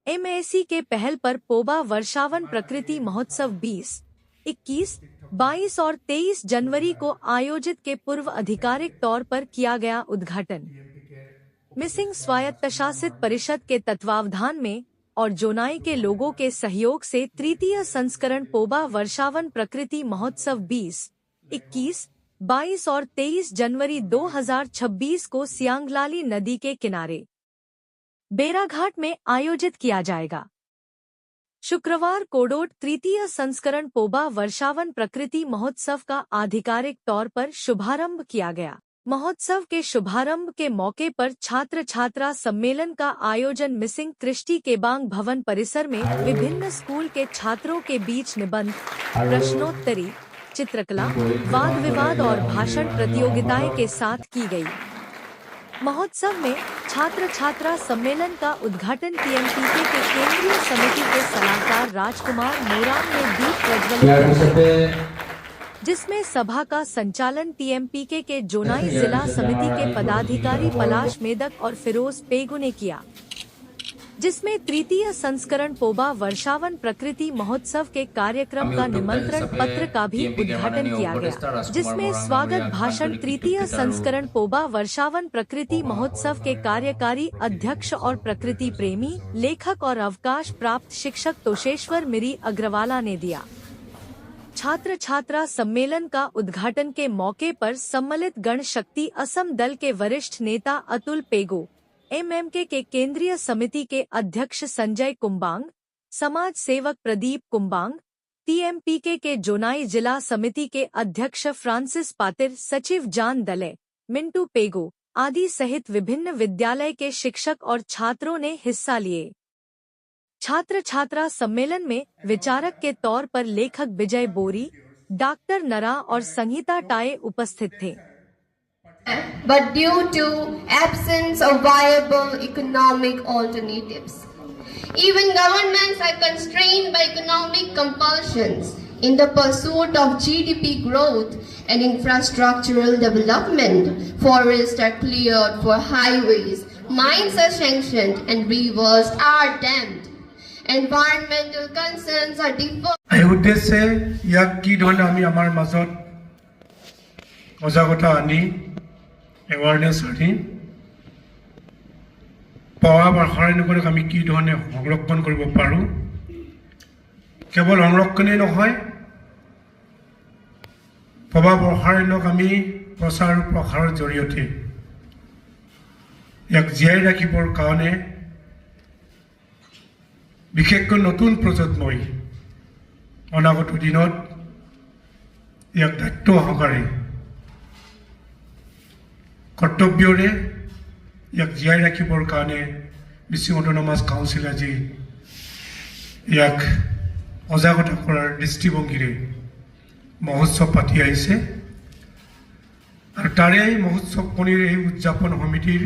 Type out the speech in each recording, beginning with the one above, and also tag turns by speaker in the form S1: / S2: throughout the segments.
S1: MAC के पहल पर पोबा वर्षावन प्रकृति महोत्सव 20, 21, 22 और 23 जनवरी को आयोजित के पूर्व आधिकारिक तौर पर किया गया उद्घाटन मिसिंग स्वायत्तशासित परिषद के तत्वावधान में और जोनाई के लोगों के सहयोग से तृतीय संस्करण पोबा वर्षावन प्रकृति महोत्सव 20, 21, 22 और 23 जनवरी 2026 को सियांगलाली नदी के किनारे बेराघाट में आयोजित किया जाएगा। शुक्रवार कोडोट तृतीय संस्करण पोबा वर्षावन प्रकृति महोत्सव का आधिकारिक तौर पर शुभारंभ किया गया। महोत्सव के शुभारंभ के मौके पर छात्र छात्रा सम्मेलन का आयोजन मिसिंग कृष्टि केबांग भवन परिसर में विभिन्न स्कूल के छात्रों के बीच निबंध, प्रश्नोत्तरी, चित्रकला, वाद विवाद और भाषण प्रतियोगिताएं के साथ की गई। महोत्सव में छात्र छात्रा सम्मेलन का उद्घाटन TMPK के केंद्रीय समिति के सलाहकार राजकुमार मोराम ने दीप प्रज्वलित, जिसमें सभा का संचालन TMPK के जोनाई जिला समिति के पदाधिकारी पलाश मेदक और फिरोज पेगु ने किया, जिसमें तृतीय संस्करण पोबा वर्षावन प्रकृति महोत्सव के कार्यक्रम का निमंत्रण पत्र का भी उद्घाटन किया गया, जिसमें स्वागत भाषण तृतीय संस्करण पोबा वर्षावन प्रकृति महोत्सव के कार्यकारी अध्यक्ष और प्रकृति प्रेमी लेखक और अवकाश प्राप्त शिक्षक तोषेश्वर मिरी अग्रवाला ने दिया। छात्र छात्रा सम्मेलन का उद्घाटन के मौके पर सम्मिलित गण शक्ति असम दल के वरिष्ठ नेता अतुल पेगो, MMK के केंद्रीय समिति के अध्यक्ष संजय कुंबांग, समाज सेवक प्रदीप कुंबांग, TMPK के जोनाई जिला समिति के अध्यक्ष फ्रांसिस पातिर, सचिव जान दले, मिंटू पेगो आदि सहित विभिन्न विद्यालय के शिक्षक और छात्रों ने हिस्सा लिए। छात्र छात्रा सम्मेलन में विचारक के तौर पर लेखक विजय बोरी, डॉक्टर नरा और संगीता टाए उपस्थित थे।
S2: But due to absence of viable economic alternatives, even governments are constrained by economic compulsions in the pursuit of GDP growth and infrastructural development. Forests are cleared for highways, mines are sanctioned and rivers are dammed. Environmental concerns are deferred.
S3: এই উদ্দেশ্যে ইয়াক কি ধৰণে আমি আমাৰ মাজত সজাগতা আনি এৱাৰনেছ আনি পোৱা বৰ্ষাৰণ্যক আমি কি ধৰণে সংৰক্ষণ কৰিব পাৰোঁ, কেৱল সংৰক্ষণেই নহয়, পোৱা বৰ্ষাৰণ্যক আমি প্ৰচাৰ আৰু প্ৰসাৰৰ জৰিয়তে ইয়াক জীয়াই ৰাখিবৰ কাৰণে বিশেষকৈ নতুন প্ৰজন্মই অনাগত দিনত ইয়াক দায়িত্ব সহকাৰে কৰ্তব্যৰে ইয়াক জীয়াই ৰাখিবৰ কাৰণে মিচিং অটোনমাছ কাউন্সিল আজি ইয়াক সজাগতা কৰাৰ দৃষ্টিভংগীৰে মহোৎসৱ পাতি আহিছে। আৰু তাৰে এই মহোৎসৱখনিৰ এই উদযাপন সমিতিৰ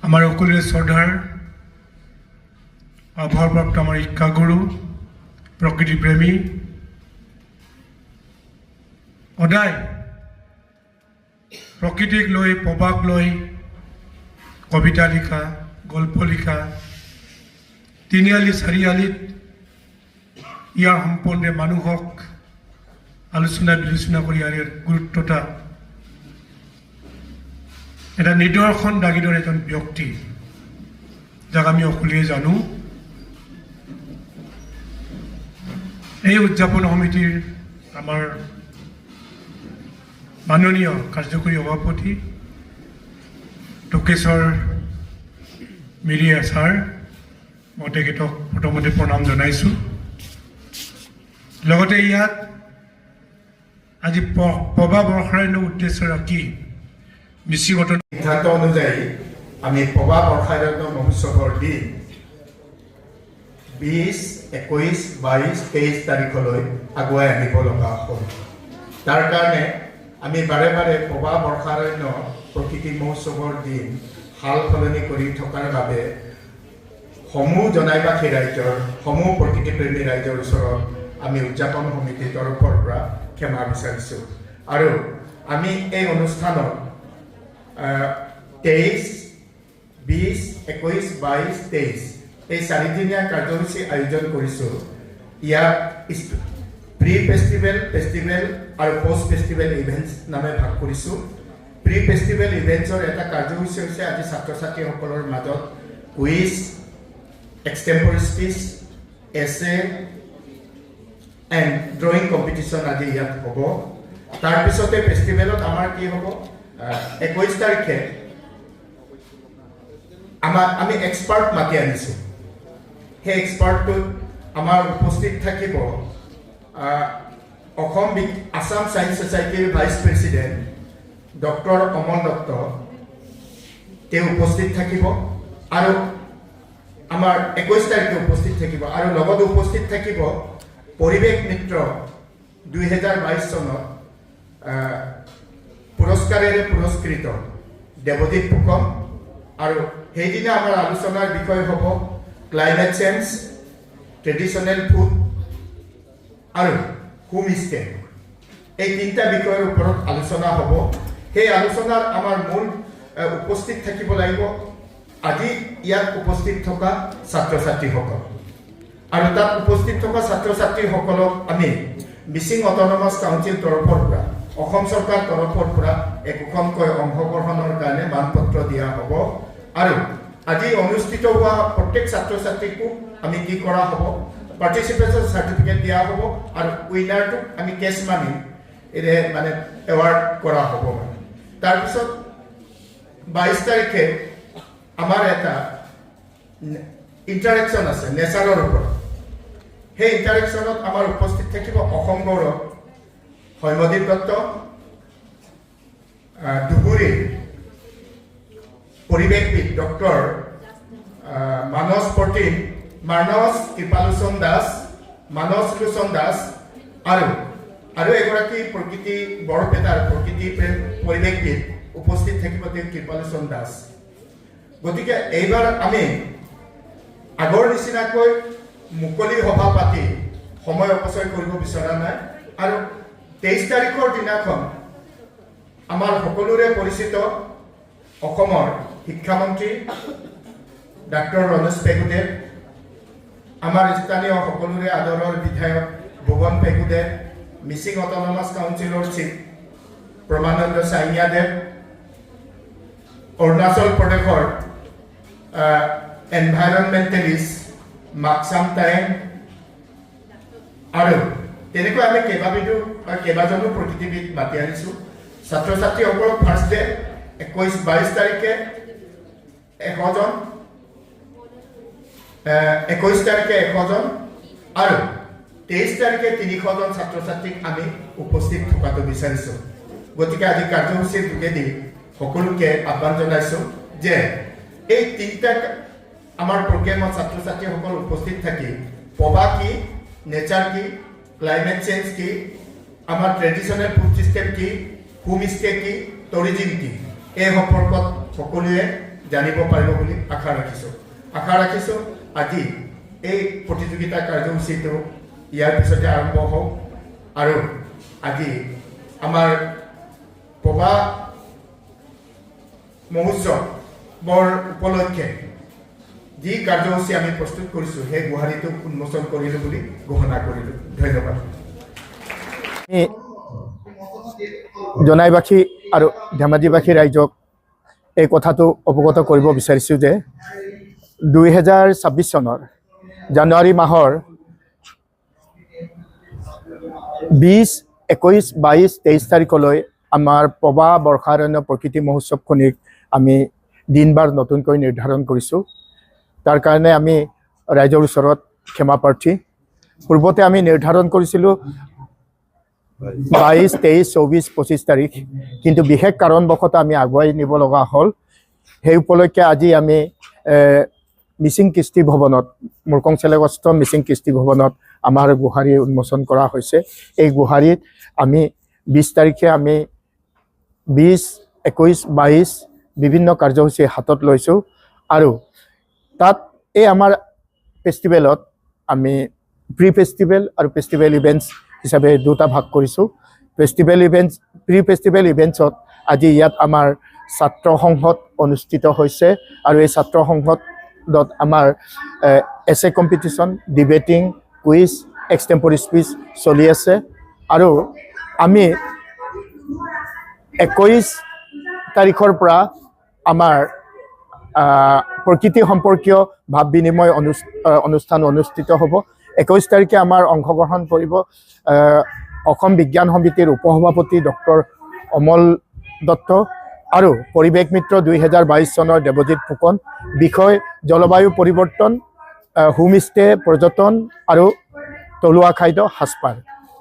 S3: আমাৰ সকলোৰে শ্ৰদ্ধাৰ আভাৰপ্ৰাপ্ত আমাৰ শিক্ষাগুৰু, প্ৰকৃতিপ্ৰেমী, সদায় প্ৰকৃতিক লৈ, প্ৰবাক লৈ কবিতা লিখা, গল্প লিখা, তিনিআলি চাৰিআলিত ইয়াৰ সম্পৰ্কে মানুহক আলোচনা বিলোচনা কৰি ইয়াৰ গুৰুত্বতা এটা নিদৰ্শন দাগিদৰ এজন ব্যক্তি, যাক আমি সকলোৱে জানো। এই উদযাপন সমিতিৰ আমাৰ মাননীয় কাৰ্যকৰী সভাপতি টোকেশ্বৰ মিৰিয়া ছাৰ, মই তেখেতক প্ৰথমতে প্ৰণাম জনাইছোঁ। লগতে ইয়াত আজি পোৱা বৰ্ষাৰণ্য উদ্দেশ্য ৰাখি মিচিংগত
S4: সিদ্ধান্ত অনুযায়ী আমি পোৱা বৰ্ষাৰণ্য মহোৎসৱৰ দিন 20, 21, 22, 23 তাৰিখলৈ আগুৱাই আনিব লগা হ'ল। তাৰ কাৰণে আমি বাৰে বাৰে পোৱা বৰ্ষাৰণ্য প্ৰকৃতি মহোৎসৱৰ দিন সাল সলনি কৰি থকাৰ বাবে সমূহ জনাইবাসী ৰাইজৰ, সমূহ প্ৰকৃতিপ্ৰেমী ৰাইজৰ ওচৰত আমি উদযাপন সমিতিৰ তৰফৰ পৰা ক্ষমা বিচাৰিছোঁ। আৰু আমি এই অনুষ্ঠানত 23, 20, 21, 22, 23 এই 4 দিনীয়া কাৰ্যসূচী আয়োজন কৰিছোঁ। ইয়াত প্ৰি ফেষ্টিভেল, ফেষ্টিভেল আৰু পোষ্ট ফেষ্টিভেল ইভেণ্টছ নামে ভাগ কৰিছোঁ। প্ৰি ফেষ্টিভেল ইভেণ্টছৰ এটা কাৰ্যসূচী হৈছে আজি ছাত্ৰ ছাত্ৰীসকলৰ মাজত কুইজ, এক্সটেম্পৰ স্পীচ, এছে এণ্ড ড্ৰয়িং কম্পিটিশ্যন আদি ইয়াত হ'ব। তাৰপিছতে ফেষ্টিভেলত আমাৰ কি হ'ব, 21 তাৰিখে আমি এক্সপাৰ্ট মাতি আনিছোঁ। সেই এক্সপাৰ্টটোত আমাৰ উপস্থিত থাকিব আসাম ছায়েন্স ছ'চাইটিৰ vice president doctor Amal Dutta, তেওঁ উপস্থিত থাকিব। আৰু আমাৰ 21 তাৰিখে উপস্থিত থাকিব। আৰু লগত উপস্থিত থাকিব পৰিৱেশ মিত্ৰ 2022 চনত পুৰস্কাৰেৰে পুৰস্কৃত দেৱদীপ ফুকন। আৰু সেইদিনা আমাৰ আলোচনাৰ বিষয় হ'ব ক্লাইমেট চেঞ্জ, ট্ৰেডিশ্যনেল ফুড আৰু হোম ষ্টে। এই 3টা বিষয়ৰ ওপৰত আলোচনা হ'ব। সেই আলোচনাত আমাৰ মূল উপস্থিত থাকিব লাগিব আজি ইয়াত উপস্থিত থকা ছাত্ৰ ছাত্ৰীসকল। আৰু তাত উপস্থিত থকা ছাত্ৰ ছাত্ৰীসকলক আমি মিচিং অট'নমাছ কাউন্সিল তৰফৰ পৰা, অসম চৰকাৰ তৰফৰ পৰা একোখনকৈ অংশগ্ৰহণৰ কাৰণে মানপত্ৰ দিয়া হ'ব। আৰু আজি অনুষ্ঠিত হোৱা প্ৰত্যেক ছাত্ৰ ছাত্ৰীকো আমি কি কৰা হ'ব, পাৰ্টিচিপেশ্যন চাৰ্টিফিকেট দিয়া হ'ব। আৰু উইনাৰটোক আমি কেছ মানি মানে এৱাৰ্ড কৰা হ'ব। তাৰপিছত 22 তাৰিখে আমাৰ এটা ইণ্টাৰেকশ্যন আছে নেচাৰৰ ওপৰত। সেই ইণ্টাৰেকশ্যনত আমাৰ উপস্থিত থাকিব অসম গৌৰৱ হৈমদ্বীপ দত্ত, ধুবুৰীৰ পৰিৱেশবিদ ডক্টৰ মানস প্ৰতীম, মানস কৃপালোচন দাস, মানস লোচন দাস আৰু এগৰাকী প্ৰকৃতি বৰপেটাৰ প্ৰকৃতি পৰিৱেশবিদ উপস্থিত থাকিব, তেওঁ কৃপালোচন দাস। গতিকে এইবাৰ আমি আগৰ নিচিনাকৈ মুকলি সভা পাতি সময় অপচয় কৰিব বিচৰা নাই। আৰু 23 তাৰিখৰ দিনাখন আমাৰ সকলোৰে পৰিচিত অসমৰ শিক্ষামন্ত্ৰী ডাক্তৰ ৰমেশ পেগুদেৱ, আমাৰ স্থানীয় সকলোৰে আদৰৰ বিধায়ক ভুৱন পেগুদেৱ, মিচিং অট'নমাছ কাউন্সিলৰ চিফ প্ৰমানন্দ চাইনিয়াদেৱ, অৰুণাচল প্ৰদেশৰ এনভাইৰনমেণ্টেলিষ্ট মাকচাম টাইম আৰু তেনেকৈ আমি কেইবাজনো প্ৰকৃতিবিদ মাতি আনিছোঁ। ছাত্ৰ ছাত্ৰীসকলক ফাৰ্ষ্ট ডে 21-22 তাৰিখে 100 জন, 21 তাৰিখে 100 জন আৰু 23 তাৰিখে 300 জন ছাত্ৰ ছাত্ৰীক আমি উপস্থিত থকাটো বিচাৰিছোঁ। গতিকে আজি কাৰ্যসূচীৰ যোগেদি সকলোকে আহ্বান জনাইছোঁ যে এই 3টা আমাৰ প্ৰগ্ৰেমত ছাত্ৰ ছাত্ৰীসকল উপস্থিত থাকি পবা কি, নেচাৰ কি, ক্লাইমেট চেঞ্জ কি, আমাৰ ট্ৰেডিশ্যনেল ফুড ছিষ্টেম কি, হোম ষ্টে কি, টুৰিজিম কি, এই সম্পৰ্কত সকলোৱে জানিব পাৰিব বুলি আশা ৰাখিছোঁ। আজি এই প্ৰতিযোগিতা কাৰ্যসূচীটো ইয়াৰ পিছতে আৰম্ভ হওক। আৰু আজি আমাৰ পবা মহোৎসৱৰ উপলক্ষে যি কাৰ্যসূচী আমি প্ৰস্তুত কৰিছোঁ সেই গুহাৰিটোক উন্মোচন কৰিলোঁ বুলি ঘোষণা কৰিলোঁ। ধন্যবাদ।
S5: জনাইবাসী আৰু ধেমাজিবাসী ৰাইজক এই কথাটো অৱগত কৰিব বিচাৰিছোঁ যে 2026 চনৰ জানুৱাৰী মাহৰ 20, 21, 22, 23 তাৰিখলৈ আমাৰ পবা বৰ্ষাৰণ্য প্ৰকৃতি মহোৎসৱখনিক আমি দিনবাৰ নতুনকৈ নিৰ্ধাৰণ কৰিছোঁ। তাৰ কাৰণে আমি ৰাইজৰ ওচৰত ক্ষমা প্ৰাৰ্থী। পূৰ্বতে আমি নিৰ্ধাৰণ কৰিছিলোঁ 22, 23, 24, 25 তাৰিখ, কিন্তু বিশেষ কাৰণবশতঃ আমি আগুৱাই নিব লগা হ'ল। সেই উপলক্ষে আজি আমি মিচিং কৃষ্টি ভৱনত, মুৰ্কং চেলেগস্থ মিচিং কৃষ্টি ভৱনত আমাৰ গুহাৰি উন্মোচন কৰা হৈছে। এই গুহাৰিত আমি 20 তাৰিখে আমি 20, 21, 22 বিভিন্ন কাৰ্যসূচী হাতত লৈছোঁ। আৰু তাত এই আমাৰ ফেষ্টিভেলত আমি প্ৰি ফেষ্টিভেল আৰু ফেষ্টিভেল ইভেণ্টছ হিচাপে দুটা ভাগ কৰিছোঁ। প্ৰি ফেষ্টিভেল ইভেণ্টছত আজি ইয়াত আমাৰ ছাত্ৰ সংসদ অনুষ্ঠিত হৈছে আৰু এই ছাত্ৰ সংসদত আমাৰ এছে কম্পিটিশ্যন, ডিবেটিং, কুইজ, এক্সটেম্পৰী স্পীচ চলি আছে আৰু আমি 21 তাৰিখৰ পৰা আমাৰ প্ৰকৃতি সম্পৰ্কীয় ভাৱ বিনিময় অনুষ্ঠান অনুষ্ঠিত হ'ব। 21 তাৰিখে আমাৰ অংশগ্ৰহণ কৰিব অসম বিজ্ঞান সমিতিৰ উপসভাপতি ডক্টৰ অমল দত্ত আৰু পৰিৱেশ মিত্ৰ 2022 চনৰ দেৱজিৎ ফুকন। বিষয় জলবায়ু পৰিৱৰ্তন, হোমষ্টে, পৰ্যটন আৰু থলুৱা খাদ্য সাজপাৰ।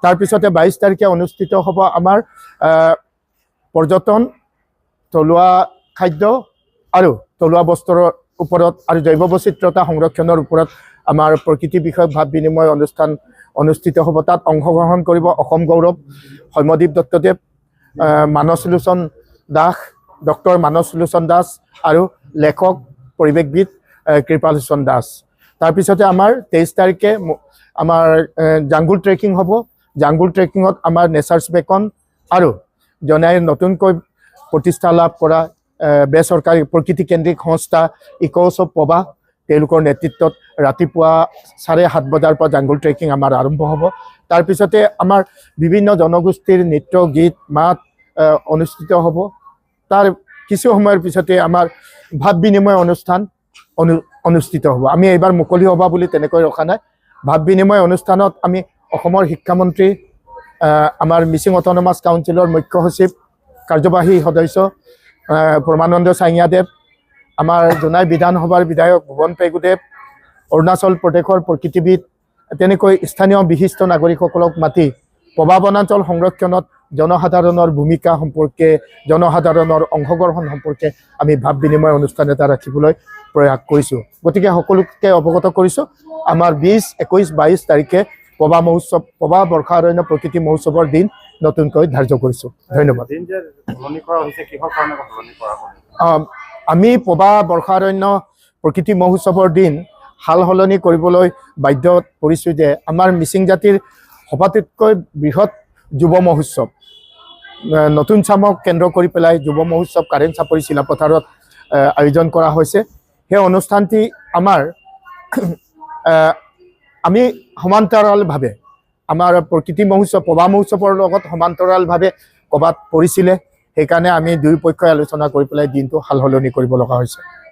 S5: তাৰপিছতে 22 তাৰিখে অনুষ্ঠিত হ'ব আমাৰ পৰ্যটন, থলুৱা খাদ্য আৰু থলুৱা বস্ত্ৰৰ ওপৰত আৰু জৈৱ বৈচিত্ৰতা সংৰক্ষণৰ ওপৰত আমাৰ প্ৰকৃতি বিষয়ক ভাৱ বিনিময় অনুষ্ঠান অনুষ্ঠিত হ'ব। তাত অংশগ্ৰহণ কৰিব অসম গৌৰৱ সৌম্যদীপ দত্তদেৱ, মানস লোচন দাস, ডক্টৰ মানস লোচন দাস আৰু লেখক পৰিৱেশবিদ কৃপাল লোচন দাস। তাৰপিছতে আমাৰ 23 তাৰিখে আমাৰ জাংগুল ট্ৰেকিং হ'ব। জাংগুল ট্ৰেকিঙত আমাৰ নেচাৰ্ছ বেকন আৰু জনাই নতুনকৈ প্ৰতিষ্ঠা লাভ কৰা বেচৰকাৰী প্ৰকৃতিকেন্দ্ৰিক সংস্থা ইক'উৎসৱ প্ৰবাহ, তেওঁলোকৰ নেতৃত্বত ৰাতিপুৱা 7:30 বজাৰ পৰা জাংগুল ট্ৰেকিং আমাৰ আৰম্ভ হ'ব। তাৰপিছতে আমাৰ বিভিন্ন জনগোষ্ঠীৰ নৃত্য, গীত, মাত অনুষ্ঠিত হ'ব। তাৰ কিছু সময়ৰ পিছতে আমাৰ ভাৱ বিনিময় অনুষ্ঠান অনুষ্ঠিত হ'ব। আমি এইবাৰ মুকলি সভা বুলি তেনেকৈ ৰখা নাই। ভাৱ বিনিময় অনুষ্ঠানত আমি অসমৰ শিক্ষামন্ত্ৰী, আমাৰ মিচিং অট'নমাছ কাউন্সিলৰ মুখ্য সচিব, কাৰ্যবাহী সদস্য প্ৰমানন্দ চাইঙিয়াদেৱ, আমাৰ জোনাই বিধানসভাৰ বিধায়ক ভুৱন পেগুদেৱ, অৰুণাচল প্ৰদেশৰ প্ৰকৃতিবিদ, তেনেকৈ স্থানীয় বিশিষ্ট নাগৰিকসকলক মাতি পবা বনাঞ্চল সংৰক্ষণত জনসাধাৰণৰ ভূমিকা সম্পৰ্কে, জনসাধাৰণৰ অংশগ্ৰহণ সম্পৰ্কে আমি ভাৱ বিনিময় অনুষ্ঠান এটা ৰাখিবলৈ প্ৰয়াস কৰিছোঁ। গতিকে সকলোকে অৱগত কৰিছোঁ, আমাৰ 20, 21, 22 তাৰিখে পবা মহোৎসৱ, পবা বৰ্ষাৰণ্য প্ৰকৃতি মহোৎসৱৰ দিন নতুনকৈ ধাৰ্য কৰিছোঁ। ধন্যবাদ। আমি পবা বৰ্ষাৰণ্য প্ৰকৃতি মহোৎসৱৰ দিন সাল সলনি কৰিবলৈ বাধ্যত পৰিছোঁ যে আমাৰ মিচিং জাতিৰ সবাতোতকৈ বৃহৎ যুৱ মহোৎসৱ নতুন চামক কেন্দ্ৰ কৰি পেলাই যুৱ মহোৎসৱ কাৰেণ্ট চাপৰি চিলাপথাৰত আয়োজন কৰা হৈছে। সেই অনুষ্ঠানটি আমাৰ আমি সমান্তৰালভাৱে আমাৰ প্ৰকৃতি মহোৎসৱ, পবা মহোৎসৱৰ লগত সমান্তৰালভাৱে ক'ৰবাত পৰিছিলে, সেইকাৰণে আমি দুয়োপক্ষই আলোচনা কৰি পেলাই দিনটো সাল সলনি কৰিব লগা হৈছে।